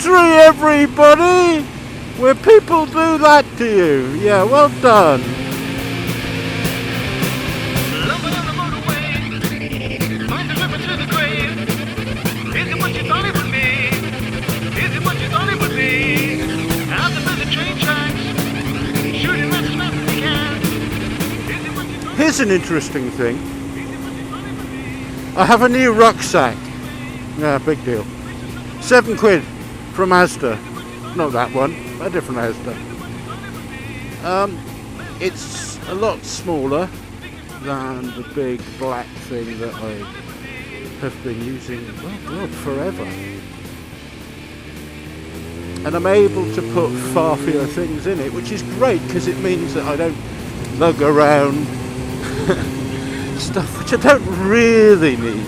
Coventry, everybody! Where people do that to you. Yeah, well done. Lumping on the motorway, find the river to the grave. Is it what you thought it would be? Is it what you thought it would be? Out there the train tracks, shooting as fast as they can. Is it what you thought? Here's an interesting thing. I have a new rucksack. Yeah, big deal. £7 from Asda. Not that one, a different Asda. It's a lot smaller than the big black thing that I have been using, oh God, forever. And I'm able to put far fewer things in it, which is great because it means that I don't lug around stuff which I don't really need.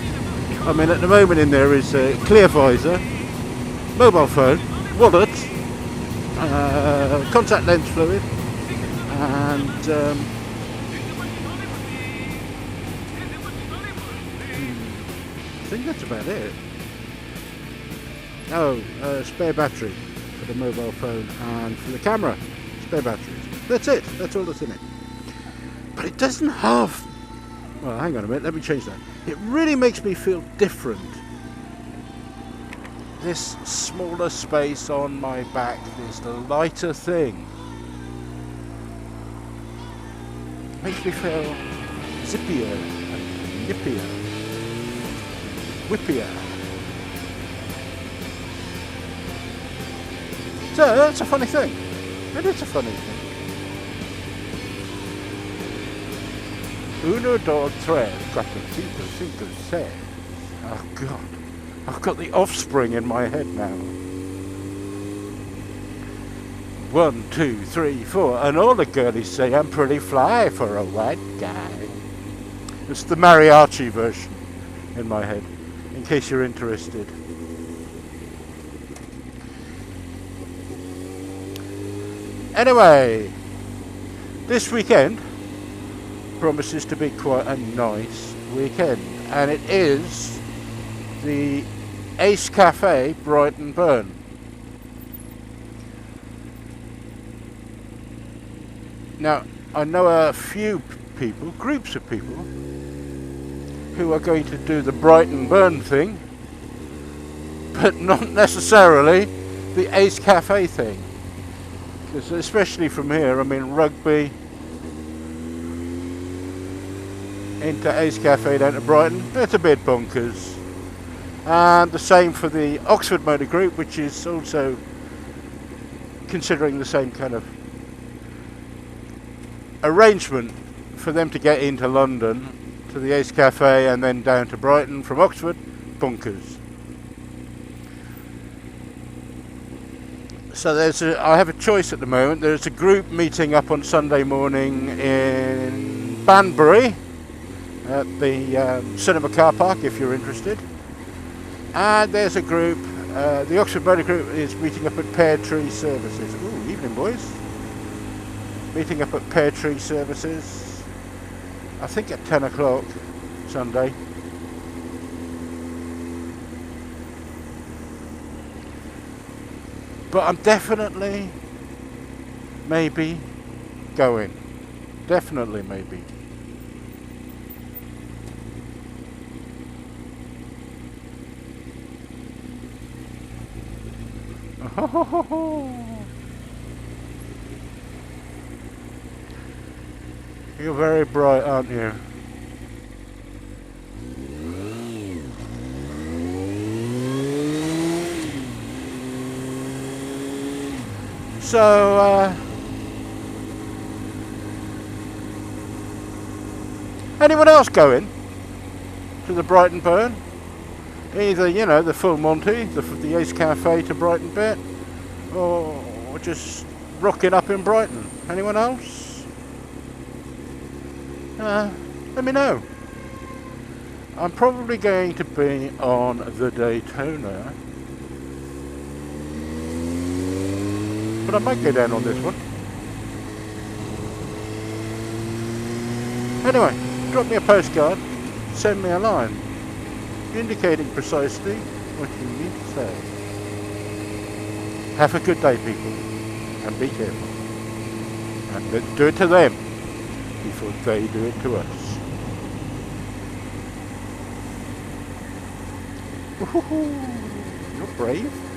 I mean, at the moment in there is a clear visor, mobile phone, wallet, contact lens fluid, and I think that's about it. Oh, spare battery for the mobile phone and for the camera, spare batteries. That's it, that's all that's in it. But it doesn't have... Well, hang on a minute, let me change that. It really makes me feel different. This smaller space on my back, this lighter thing, makes me feel zippier and nippier, whippier. So that's a funny thing. It is a funny thing. Uno, dos, tres, cuatro, cinco, cinco, seis. Oh God, I've got the offspring in my head now. 1, 2, 3, 4, and all the girlies say I'm pretty fly for a white guy. It's the mariachi version in my head, in case you're interested. Anyway, this weekend promises to be quite a nice weekend, and it is the Ace Cafe Brighton Burn. Now, I know a few people, groups of people, who are going to do the Brighton Burn thing, but not necessarily the Ace Cafe thing. Because especially from here, I mean, Rugby into Ace Cafe down to Brighton, it's a bit bonkers. And the same for the Oxford Motor Group, which is also considering the same kind of arrangement for them to get into London to the Ace Cafe and then down to Brighton from Oxford. Bonkers. So I have a choice at the moment. There's a group meeting up on Sunday morning in Banbury at the cinema car park, if you're interested. And there's a group, the Oxford Motor Group is meeting up at Pear Tree Services. Ooh, evening boys. Meeting up at Pear Tree Services, I think at 10 o'clock Sunday. But I'm definitely, maybe, going. Definitely, maybe. You're very bright, aren't you? So, anyone else going to the Brighton Burn? Either, you know, the full Monty, the Ace Cafe to Brighton bit, or just rocking up in Brighton. Anyone else? Let me know. I'm probably going to be on the Daytona, but I might go down on this one. Anyway, drop me a postcard, send me a line, indicating precisely what you need to say. Have a good day, people, and be careful. And let's do it to them before they do it to us. Woohoo! You're brave.